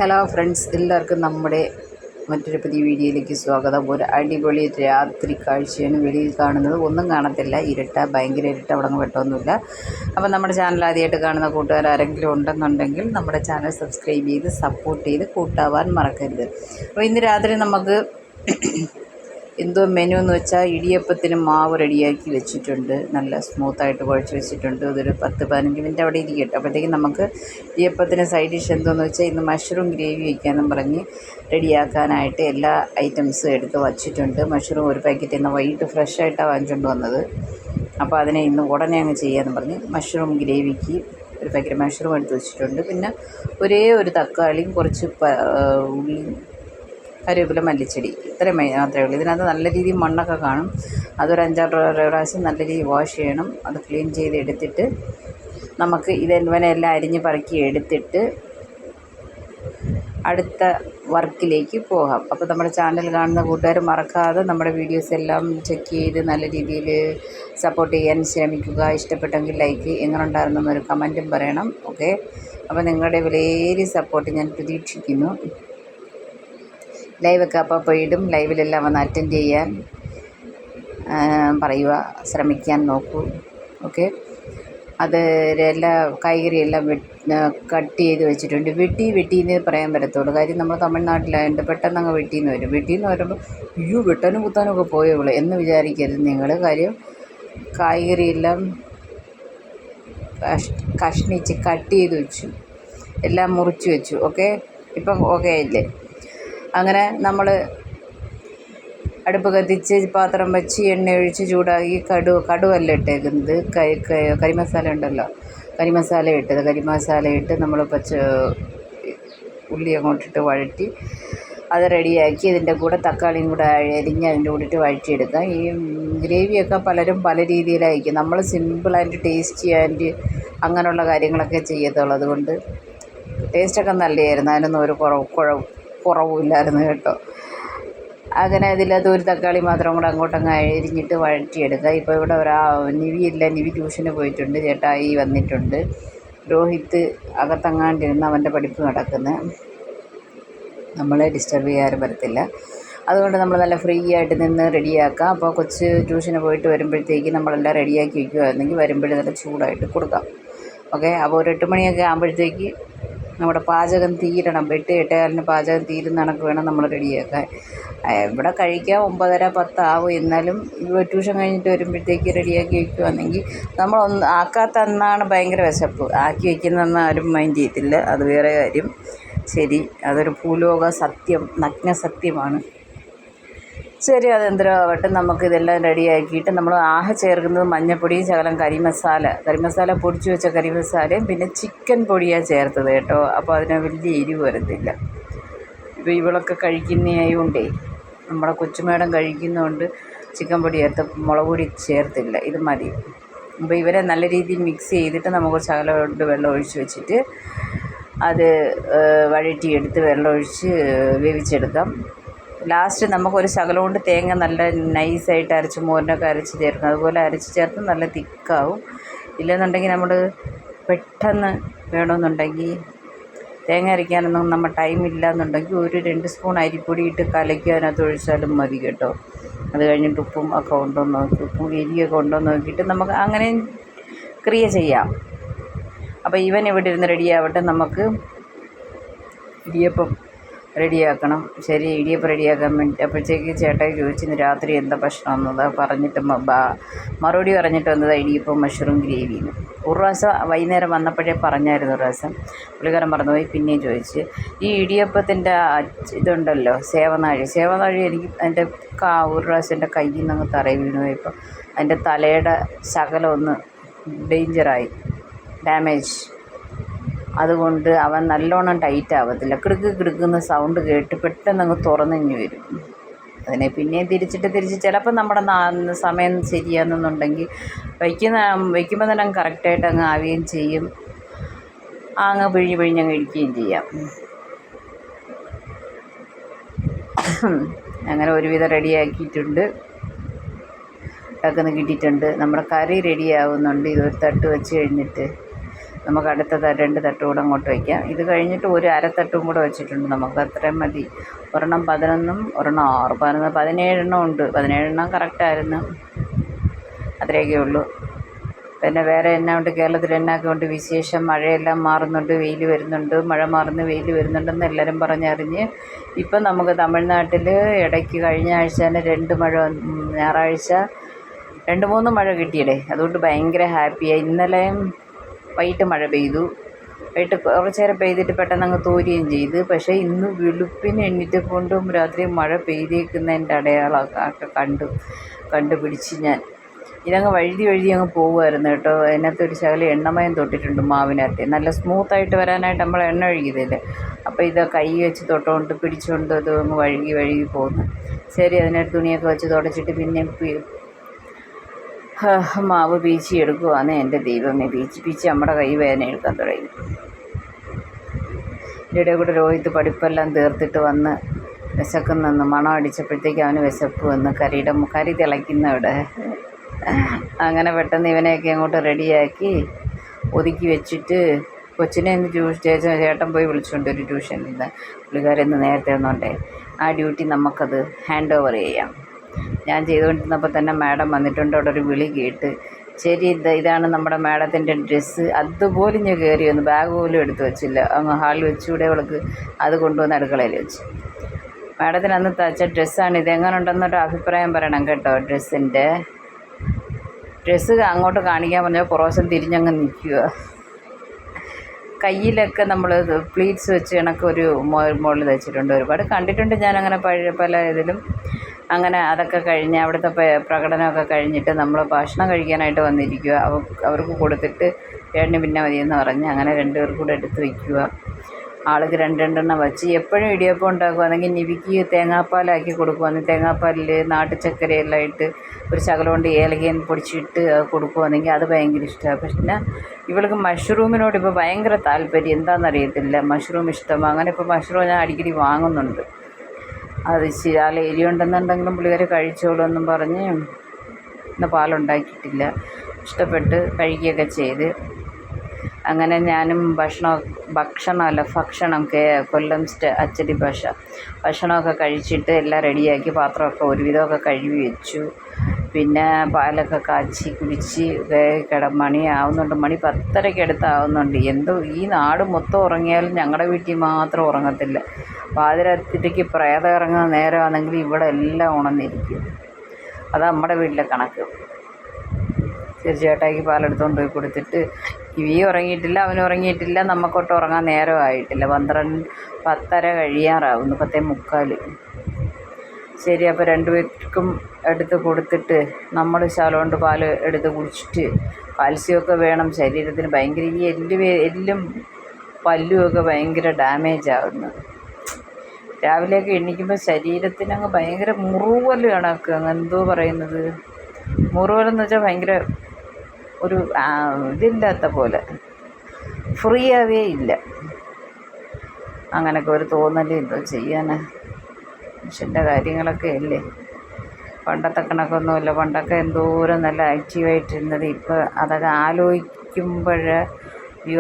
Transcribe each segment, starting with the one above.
Hello friends, എല്ലാവർക്കും നമ്മുടെ മറ്റൊരു പുതിയ വീഡിയോയിലേക്ക് സ്വാഗതം. ഒരു അടിപൊളി രാത്രി കാഴ്ചയാണ് വെളിയിൽ കാണുന്നത്. ഒന്നും കാണത്തില്ല, ഭയങ്കര ഇരുട്ട, അവിടെ നിന്ന് വെട്ടമൊന്നുമില്ല. അപ്പോൾ നമ്മുടെ ചാനൽ ആദ്യമായിട്ട് കാണുന്ന കൂട്ടുകാർ ആരെങ്കിലും ഉണ്ടെന്നുണ്ടെങ്കിൽ നമ്മുടെ ചാനൽ സബ്സ്ക്രൈബ് ചെയ്ത് സപ്പോർട്ട് ചെയ്ത് കൂട്ടാവാൻ മറക്കരുത്. അപ്പോൾ ഇന്ന് രാത്രി നമുക്ക് എന്തോ മെനു എന്ന് വെച്ചാൽ ഇടിയപ്പത്തിന് മാവ് റെഡിയാക്കി വെച്ചിട്ടുണ്ട്. നല്ല സ്മൂത്തായിട്ട് കുഴച്ച് വെച്ചിട്ടുണ്ട്. അതൊരു 10-15 മിനിറ്റ് അവിടെ ഇരിക്കട്ടെ. അപ്പോഴത്തേക്കും നമുക്ക് ഇടിയപ്പത്തിന് സൈഡ് ഡിഷ് എന്തോന്ന് വെച്ചാൽ ഇന്ന് മഷ്റൂം ഗ്രേവി വയ്ക്കാമെന്നും പറഞ്ഞ് റെഡിയാക്കാനായിട്ട് എല്ലാ ഐറ്റംസും എടുത്ത് വച്ചിട്ടുണ്ട്. മഷ്റൂം ഒരു പാക്കറ്റ് ഇന്ന് വൈകിട്ട് ഫ്രഷായിട്ടാണ് വാങ്ങിച്ചുകൊണ്ട് വന്നത്. അപ്പോൾ അതിനെ ഇന്ന് ഉടനെ അങ്ങ് ചെയ്യാമെന്ന് പറഞ്ഞ് മഷ്റൂം ഗ്രേവിക്ക് ഒരു പാക്കറ്റ് മഷ്റൂം എടുത്ത് വെച്ചിട്ടുണ്ട്. പിന്നെ ഒരേ ഒരു തക്കാളിയും കുറച്ച് ഉള്ളിയും കറിവേപ്പില മല്ലിച്ചെടി ഇത്രയും മാത്രമേ ഉള്ളൂ. ഇതിനകത്ത് നല്ല രീതിയിൽ മണ്ണൊക്കെ കാണും. അതൊരു 5-6 പ്രാവശ്യം നല്ല രീതിയിൽ വാഷ് ചെയ്യണം. അത് ക്ലീൻ ചെയ്ത് എടുത്തിട്ട് നമുക്ക് ഇവനെല്ലാം അരിഞ്ഞ് പറക്കി എടുത്തിട്ട് അടുത്ത വർക്കിലേക്ക് പോകാം. അപ്പോൾ നമ്മുടെ ചാനൽ കാണുന്ന കൂട്ടുകാർ മറക്കാതെ നമ്മുടെ വീഡിയോസ് എല്ലാം ചെക്ക് ചെയ്ത് നല്ല രീതിയിൽ സപ്പോർട്ട് ചെയ്യാൻ ശ്രമിക്കുക. ഇഷ്ടപ്പെട്ടെങ്കിൽ ലൈക്ക്, എങ്ങനെ ഉണ്ടായിരുന്നെന്നൊരു കമൻറ്റും പറയണം. ഓക്കെ, അപ്പോൾ നിങ്ങളുടെ വിലയേറിയ സപ്പോർട്ട് ഞാൻ പ്രതീക്ഷിക്കുന്നു. ലൈവൊക്കെ അപ്പോൾ ഇടും. ലൈവിലെല്ലാം വന്ന് അറ്റൻഡ് ചെയ്യാൻ പറയുക, ശ്രമിക്കാൻ നോക്കൂ. ഓക്കെ, അത് എല്ലാ കായ്കറിയെല്ലാം കട്ട് ചെയ്ത് വെച്ചിട്ടുണ്ട്. വെട്ടിയെന്ന് പറയാൻ പറ്റത്തുള്ളൂ. കാര്യം നമ്മൾ തമിഴ്നാട്ടിലായതുകൊണ്ട് പെട്ടെന്ന് അങ്ങ് വെട്ടിയെന്ന് വരും. വെട്ടിയെന്ന് വരുമ്പോൾ അയ്യോ വെട്ടാനും കുത്താനും ഒക്കെ പോയവള് എന്ന് വിചാരിക്കരുത് നിങ്ങൾ. കാര്യം കായ്കറിയെല്ലാം കഷ്ണിച്ച് കട്ട് ചെയ്ത് വെച്ചു, എല്ലാം മുറിച്ച് വെച്ചു. ഓക്കെ, ഇപ്പം ഓക്കെ ആയില്ലേ? അങ്ങനെ നമ്മൾ അടുപ്പ് കത്തിച്ച് പാത്രം വെച്ച് എണ്ണ ഒഴിച്ച് ചൂടാക്കി കടുവല്ല ഇട്ടേക്കുന്നത്, കരിമസാല ഉണ്ടല്ലോ, കരിമസാല ഇട്ട് നമ്മൾ ഉള്ളി അങ്ങോട്ടിട്ട് വഴറ്റി അത് റെഡിയാക്കി ഇതിൻ്റെ കൂടെ തക്കാളിയും കൂടെ അരിഞ്ഞ് അതിൻ്റെ കൂടെ ഇട്ട് വഴറ്റിയെടുക്കാം. ഈ ഗ്രേവിയൊക്കെ പലരും പല രീതിയിലായിരിക്കും. നമ്മൾ സിമ്പിളായിട്ട് ടേസ്റ്റി ആൻഡ് അങ്ങനെയുള്ള കാര്യങ്ങളൊക്കെ ചെയ്യത്തുള്ളൂ. അതുകൊണ്ട് ടേസ്റ്റൊക്കെ നല്ലതായിരുന്നു, അതിനൊന്നും ഒരു കുറവുമില്ലായിരുന്നു കേട്ടോ. അങ്ങനെ അതിലകത്ത് ഒരു തക്കാളി മാത്രം കൂടെ അങ്ങോട്ടങ്ങ് അരിഞ്ഞിട്ട് വഴറ്റിയെടുക്കുക. ഇപ്പോൾ ഇവിടെ നിവി ട്യൂഷന് പോയിട്ടുണ്ട്, ചേട്ടായി വന്നിട്ടുണ്ട്. രോഹിത്ത് അകത്തങ്ങാണ്ടിരുന്ന് അവൻ്റെ പഠിപ്പ് നടക്കുന്നത്, നമ്മളെ ഡിസ്റ്റർബ് ചെയ്യാനും പറ്റത്തില്ല. അതുകൊണ്ട് നമ്മൾ നല്ല ഫ്രീ ആയിട്ട് നിന്ന് റെഡിയാക്കാം. അപ്പോൾ കൊച്ച് ട്യൂഷന് പോയിട്ട് വരുമ്പോഴത്തേക്ക് നമ്മളെല്ലാം റെഡിയാക്കി വയ്ക്കുകയാണെങ്കിൽ വരുമ്പോഴേ നല്ല ചൂടായിട്ട് കൊടുക്കാം. ഓക്കെ, അപ്പോൾ ഒരു 8 മണിയൊക്കെ ആകുമ്പോഴത്തേക്ക് നമ്മുടെ പാചകം തീരണം. 8-8:15 പാചകം തീരുന്ന കണക്ക് വേണം നമ്മൾ റെഡിയാക്കാൻ. ഇവിടെ കഴിക്കാൻ 9:30-10 ആവും. എന്നാലും ട്യൂഷൻ കഴിഞ്ഞിട്ട് വരുമ്പോഴത്തേക്ക് റെഡിയാക്കി വയ്ക്കുകയാണെങ്കിൽ നമ്മൾ ആക്കാത്തന്നാണ് ഭയങ്കര വിശപ്പ്. ആക്കി വയ്ക്കുന്നതെന്ന് ആരും മൈൻഡ് ചെയ്യത്തില്ല, അത് വേറെ കാര്യം. ശരി, അതൊരു ഭൂലോക സത്യം, നഗ്ന സത്യമാണ്. ശരി, അതെന്തരാവട്ടെ. നമുക്കിതെല്ലാം റെഡിയാക്കിയിട്ട് നമ്മൾ ചേർക്കുന്നത് മഞ്ഞൾപ്പൊടിയും ശകലം കരിമസാല പൊടിച്ച് വെച്ച കരിമസാലയും പിന്നെ ചിക്കൻ പൊടിയാണ് ചേർത്തത് കേട്ടോ. അപ്പോൾ അതിന് വലിയ എരിവ് വരത്തില്ല. ഇപ്പോൾ ഇവളൊക്കെ കഴിക്കുന്നതായതുകൊണ്ടേ, നമ്മുടെ കൊച്ചുമേടം കഴിക്കുന്നതുകൊണ്ട് ചിക്കൻ പൊടി മുളക് പൊടി ചേർത്തില്ല, ഇത് മതി. അപ്പോൾ ഇവരെ നല്ല രീതിയിൽ മിക്സ് ചെയ്തിട്ട് നമുക്ക് ശകലം വെള്ളം ഒഴിച്ച് വെച്ചിട്ട് അത് വഴറ്റിയെടുത്ത് വെള്ളം ഒഴിച്ച് വേവിച്ചെടുക്കാം. ലാസ്റ്റ് നമുക്കൊരു ശകലം കൊണ്ട് തേങ്ങ നല്ല നൈസായിട്ട് അരച്ച് മോരിനൊക്കെ അരച്ച് ചേർക്കണം. അതുപോലെ അരച്ച് ചേർത്ത് നല്ല തിക്കാവും. ഇല്ലെന്നുണ്ടെങ്കിൽ നമ്മൾ പെട്ടെന്ന് വേണമെന്നുണ്ടെങ്കിൽ തേങ്ങ അരയ്ക്കാനൊന്നും നമ്മൾ ടൈം ഇല്ലയെന്നുണ്ടെങ്കിൽ ഒരു 2 സ്പൂൺ അരിപ്പൊടി ഇട്ട് കലക്കി അതിനകത്ത് ഒഴിച്ചാലും മതി കേട്ടോ. അത് കഴിഞ്ഞിട്ട് ഉപ്പും ഒക്കെ ഉണ്ടോ എന്ന് നോക്കി, ഉപ്പും എരിയൊക്കെ ഉണ്ടോ എന്ന് നോക്കിയിട്ട് നമുക്ക് അങ്ങനെയും ക്രിയ ചെയ്യാം. അപ്പോൾ ഇവൻ ഇവിടെ ഇരുന്ന് റെഡിയാവട്ടെ, നമുക്ക് ഇടിയപ്പം റെഡിയാക്കണം. ശരി, ഇടിയപ്പം റെഡിയാക്കാൻ വേണ്ടി അപ്പോഴത്തേക്ക് ചേട്ടായി ചോദിച്ചിന്ന് രാത്രി എന്താ ഭക്ഷണം എന്നത് പറഞ്ഞിട്ട് മറുപടി പറഞ്ഞിട്ട് വന്നത് ഇടിയപ്പം മഷ്റൂം ഗ്രേവിന്ന്. ഒരു പ്രാവശ്യം വൈകുന്നേരം വന്നപ്പോഴേ പറഞ്ഞായിരുന്നു. ഒരു പ്രാവശ്യം പുള്ളിക്കാരൻ മറന്നുപോയി, പിന്നെയും ചോദിച്ച്. ഈ ഇടിയപ്പത്തിൻ്റെ ഇതുണ്ടല്ലോ സേവനാഴി എനിക്ക് അതിൻ്റെ ഒരു പ്രാവശ്യം എൻ്റെ കയ്യിൽ നിന്ന് അങ്ങ് തറയിൽ വീണു പോയപ്പോൾ അതിൻ്റെ തലയുടെ ശകലം ഒന്ന് ഡേഞ്ചറായി, ഡാമേജ്. അതുകൊണ്ട് അവൻ നല്ലോണം ടൈറ്റ് ആവത്തില്ല. കിടുക്കുന്ന സൗണ്ട് കേട്ട് പെട്ടെന്ന് അങ്ങ് തുറന്നിഞ്ഞ് വരും. അതിനെ പിന്നെയും തിരിച്ച് ചിലപ്പോൾ നമ്മുടെ സമയം ശരിയാണെന്നുണ്ടെങ്കിൽ വയ്ക്കുമ്പോൾ തന്നെ കറക്റ്റായിട്ട് അങ്ങ് ആവുകയും ചെയ്യും, അങ്ങ് പിഴിഞ്ഞങ്ങ് ഇരിക്കുകയും ചെയ്യാം. അങ്ങനെ ഒരുവിധം റെഡിയാക്കിയിട്ടുണ്ട്, ടക്കുന്ന് കിട്ടിയിട്ടുണ്ട്. നമ്മുടെ കറി റെഡിയാവുന്നുണ്ട്. ഇതൊരു തട്ട് വെച്ച് കഴിഞ്ഞിട്ട് നമുക്ക് അടുത്ത 2 തട്ട് കൂടെ അങ്ങോട്ട് വയ്ക്കാം. ഇത് കഴിഞ്ഞിട്ട് ഒരു അരത്തട്ടും കൂടെ വെച്ചിട്ടുണ്ട്. നമുക്ക് അത്രയും മതി. ഒരെണ്ണം 11ഉം ഒരെണ്ണം 6, 11, 17 ഉണ്ട്. 17 കറക്റ്റായിരുന്നു. അത്രയൊക്കെ ഉള്ളൂ. പിന്നെ വേറെ എന്നാ ഉണ്ട്, കേരളത്തിൽ എന്നൊക്കെ ഉണ്ട് വിശേഷം? മഴയെല്ലാം മാറുന്നുണ്ട്, വെയിൽ വരുന്നുണ്ട്, മഴ മാറുന്നു വെയിൽ വരുന്നുണ്ടെന്ന് എല്ലാവരും പറഞ്ഞറിഞ്ഞ് ഇപ്പം നമുക്ക് തമിഴ്നാട്ടിൽ ഇടയ്ക്ക് കഴിഞ്ഞ ആഴ്ച തന്നെ 2 മഴ, ഞായറാഴ്ച 2-3 മഴ കിട്ടിയില്ലേ. അതുകൊണ്ട് ഭയങ്കര ഹാപ്പിയായി. ഇന്നലെയും വൈകിട്ട് മഴ പെയ്തു. വൈകിട്ട് കുറച്ച് നേരം പെയ്തിട്ട് പെട്ടെന്ന് അങ്ങ് തോരുകയും ചെയ്ത്. പക്ഷേ ഇന്ന് വെളുപ്പിന് എണീറ്റ് കൊണ്ടും രാത്രി മഴ പെയ്തേക്കുന്നതിൻ്റെ അടയാളമൊക്കെ കണ്ടുപിടിച്ച് ഞാൻ. ഇതങ്ങ് വഴുതി അങ്ങ് പോകുമായിരുന്നു കേട്ടോ. അതിനകത്ത് ഒരു ശകലം എണ്ണമയം തൊട്ടിട്ടുണ്ട് മാവിനകത്ത്. നല്ല സ്മൂത്തായിട്ട് വരാനായിട്ട് നമ്മൾ എണ്ണ ഒഴുകിയതല്ലേ. അപ്പോൾ ഇത് കൈ വെച്ച് തൊട്ടുകൊണ്ട് പിടിച്ചുകൊണ്ട് അത് അങ്ങ് വഴുകി പോകുന്നു. ശരി, അതിനൊരു തുണിയൊക്കെ വെച്ച് തുടച്ചിട്ട് പിന്നെ മാവ് പീച്ചി എടുക്കുവാന്ന്. എൻ്റെ ദൈവമേ, പീച്ചി നമ്മുടെ കൈ വേദന എടുക്കാൻ തുടങ്ങി. ഇതിടെ കൂടെ രോഹിത് പഠിപ്പെല്ലാം തീർത്തിട്ട് വന്ന് വിശക്കുന്നെന്ന് മണം അടിച്ചപ്പോഴത്തേക്ക് അവന് വിശപ്പ് വന്ന് കരി തിളയ്ക്കുന്നവിടെ. അങ്ങനെ പെട്ടെന്ന് ഇവനെയൊക്കെ അങ്ങോട്ട് റെഡിയാക്കി ഒതുക്കി വെച്ചിട്ട് കൊച്ചിനെ ഇന്ന് ചേട്ടൻ പോയി വിളിച്ചുകൊണ്ട് ഒരു ട്യൂഷനിൽ നിന്ന് പുള്ളിക്കാരെന്ന് നേരത്തെ വന്നോണ്ടേ ആ ഡ്യൂട്ടി നമുക്കത് ഹാൻഡ് ഓവർ ചെയ്യാം. ഞാൻ ചെയ്തുകൊണ്ടിരുന്നപ്പോൾ തന്നെ മാഡം വന്നിട്ടുണ്ട്. അവിടെ ഒരു വിളി കേട്ട് ശരി ഇതാണ് നമ്മുടെ മാഡത്തിൻ്റെ ഡ്രസ്സ്. അതുപോലും ഞാൻ കയറി വന്നു, ബാഗ് പോലും എടുത്ത് വെച്ചില്ല. അങ്ങ് ഹാളിൽ വെച്ചുകൂടെ അവൾക്ക്. അത് കൊണ്ടുവന്ന് അടുക്കളയിൽ വെച്ച്. മാഡത്തിന് അന്ന് തയ്ച്ച ഡ്രസ്സാണ് ഇത്. എങ്ങനെ ഉണ്ടെന്നൊരു അഭിപ്രായം പറയണം കേട്ടോ. ഡ്രസ്സ് അങ്ങോട്ട് കാണിക്കാൻ പറഞ്ഞാൽ പുറവശം തിരിഞ്ഞങ്ങ് നിൽക്കുക. കയ്യിലൊക്കെ നമ്മൾ പ്ലീറ്റ്സ് വെച്ച് കണക്ക് ഒരു മുകളിൽ തയ്ച്ചിട്ടുണ്ട്. ഒരുപാട് കണ്ടിട്ടുണ്ട് ഞാനങ്ങനെ പല ഇതിലും. അങ്ങനെ അതൊക്കെ കഴിഞ്ഞ് അവിടുത്തെ പ്രകടനമൊക്കെ കഴിഞ്ഞിട്ട് നമ്മൾ ഭക്ഷണം കഴിക്കാനായിട്ട് വന്നിരിക്കുക. അവർക്ക് കൊടുത്തിട്ട് ചേട്ടന് പിന്നെ മതിയെന്ന് പറഞ്ഞ് അങ്ങനെ 2 പേർക്ക് കൂടെ എടുത്ത് വയ്ക്കുക. ആൾക്ക് 2 വെച്ച് എപ്പോഴും ഇടിയപ്പം ഉണ്ടാക്കുവാണെങ്കിൽ നിവിക്ക് തേങ്ങാപ്പാലാക്കി കൊടുക്കുവാണെങ്കിൽ തേങ്ങാപ്പാലിൽ നാട്ടുചക്കരയെല്ലാം ഇട്ട് ഒരു ശകലം കൊണ്ട് ഏലക്കയും പൊടിച്ചിട്ട് കൊടുക്കുവാണെങ്കിൽ അത് ഭയങ്കര ഇഷ്ടമാണ്. പിന്നെ ഇവൾക്ക് മഷ്റൂമിനോട് ഇപ്പോൾ ഭയങ്കര താല്പര്യം. എന്താണെന്നറിയത്തില്ല, മഷ്റൂം ഇഷ്ടമാണ്. അങ്ങനെ ഇപ്പോൾ മഷ്റൂം ഞാൻ അടിക്കടി വാങ്ങുന്നുണ്ട്. അത് ശാല എരിയുണ്ടെന്നുണ്ടെങ്കിലും പുള്ളിക്കാർ കഴിച്ചോളൂ എന്നും പറഞ്ഞ് ഇന്ന് പാലുണ്ടാക്കിയിട്ടില്ല. ഇഷ്ടപ്പെട്ട് കഴിക്കുകയൊക്കെ ചെയ്ത് അങ്ങനെ ഞാനും ഭക്ഷണം കൊല്ലം അച്ചടി ഭക്ഷണമൊക്കെ കഴിച്ചിട്ട് എല്ലാം റെഡിയാക്കി പാത്രമൊക്കെ ഒരുവിധമൊക്കെ കഴുകി വെച്ചു. പിന്നെ പാലൊക്കെ കാച്ചി കുടിച്ച് മണിയാവുന്നുണ്ട്. മണി 10:30 അടുത്താവുന്നുണ്ട്. എന്തോ ഈ നാട് മൊത്തം ഉറങ്ങിയാലും ഞങ്ങളുടെ വീട്ടിൽ മാത്രം ഉറങ്ങത്തില്ല. പാതിരാത്രിക്ക് പ്രേതം ഇറങ്ങുന്ന നേരമാണെങ്കിൽ ഇവിടെ എല്ലാം ഉണർന്നിരിക്കും. അതാണ് നമ്മുടെ വീട്ടിലെ കണക്ക്. ചേട്ടായിക്ക് പാലെടുത്തുകൊണ്ട് പോയി കൊടുത്തിട്ട് ഇവ ഉറങ്ങിയിട്ടില്ല, അവനും ഉറങ്ങിയിട്ടില്ല, നമുക്കൊട്ട് ഉറങ്ങാൻ നേരമായിട്ടില്ല. 10:30 കഴിയാറാവുന്നു, 10:45. ശരി, അപ്പോൾ 2 പേർക്കും എടുത്ത് കൊടുത്തിട്ട് നമ്മൾ ശകലം പാൽ എടുത്ത് കുടിച്ചിട്ട് കാൽസ്യമൊക്കെ വേണം ശരീരത്തിന്. ഭയങ്കര ഈ എല്ലും പല്ലുമൊക്കെ ഭയങ്കര ഡാമേജ് ആവുന്നു. രാവിലെയൊക്കെ എണീക്കുമ്പോൾ ശരീരത്തിനങ്ങ് ഭയങ്കര മുറുവൽ കണക്ക്. അങ്ങ് എന്തോ പറയുന്നത്, മുറുവലെന്ന് വെച്ചാൽ ഭയങ്കര ഒരു ഇതില്ലാത്ത പോലെ, ഫ്രീ ആവേ ഇല്ല. അങ്ങനെയൊക്കെ ഒരു തോന്നൽ. എന്തോ ചെയ്യാൻ, മനുഷ്യൻ്റെ കാര്യങ്ങളൊക്കെ അല്ലേ. പണ്ടത്തെ കണക്കൊന്നുമില്ല. പണ്ടൊക്കെ എന്തോരം നല്ല ആക്റ്റീവായിട്ടിരുന്നത്. ഇപ്പോൾ അതൊക്കെ ആലോചിക്കുമ്പോൾ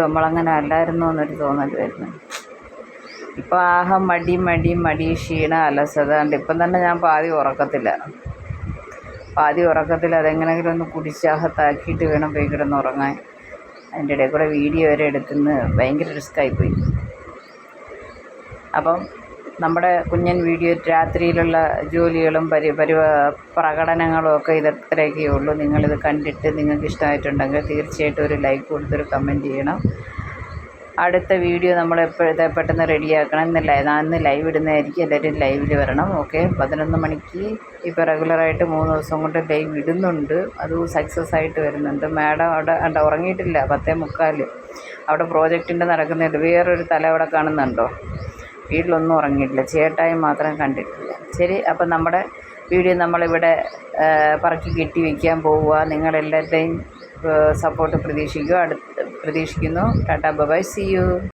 നമ്മളങ്ങനെ അല്ലായിരുന്നോ എന്നൊരു തോന്നൽ വരുന്നു. ഇപ്പോൾ മടി ക്ഷീണം അലസത ഉണ്ട്. ഇപ്പം തന്നെ ഞാൻ പാതി ഉറക്കത്തിൽ അതെങ്ങനെയെങ്കിലും ഒന്ന് കുടിച്ചാഹത്താക്കിയിട്ട് വേണം പോയി കിടന്നുറങ്ങാൻ. അതിൻ്റെ ഇടയിൽ കൂടെ വീഡിയോ വരെ എടുത്തുനിന്ന് ഭയങ്കര റിസ്ക്കായിപ്പോയി. അപ്പം നമ്മുടെ കുഞ്ഞൻ വീഡിയോ രാത്രിയിലുള്ള ജോലികളും പ്രകടനങ്ങളും ഒക്കെ ഇത്രയൊക്കെ ഉള്ളൂ. നിങ്ങളിത് കണ്ടിട്ട് നിങ്ങൾക്ക് ഇഷ്ടമായിട്ടുണ്ടെങ്കിൽ തീർച്ചയായിട്ടും ഒരു ലൈക്ക് കൊടുത്തൊരു കമൻറ്റ് ചെയ്യണം. അടുത്ത വീഡിയോ നമ്മൾ പെട്ടെന്ന് റെഡിയാക്കണം. ഇന്ന് ലൈവ് ഇടുന്നതായിരിക്കും. എല്ലാവരും ലൈവിൽ വരണം. ഓക്കെ, 11 മണിക്ക് ഇപ്പോൾ റെഗുലറായിട്ട് 3 ദിവസം കൊണ്ട് ലൈവ് ഇടുന്നുണ്ട്. അത് സക്സസ് ആയിട്ട് വരുന്നുണ്ട്. മാഡം അവിടെ ഉറങ്ങിയിട്ടില്ല. 10:45 അവിടെ പ്രോജക്റ്റിൻ്റെ നടക്കുന്നുണ്ട്. വേറൊരു തല അവിടെ കാണുന്നുണ്ടോ? വീട്ടിലൊന്നും ഉറങ്ങിയിട്ടില്ല. ചേട്ടായി മാത്രം കണ്ടിട്ടില്ല. ശരി, അപ്പം നമ്മുടെ വീഡിയോ നമ്മളിവിടെ പറക്കി കെട്ടി വയ്ക്കാൻ പോവുക. നിങ്ങളെല്ലാവരുടെയും സപ്പോർട്ട് പ്രതീക്ഷിക്കുന്നു. Tata bye, see U.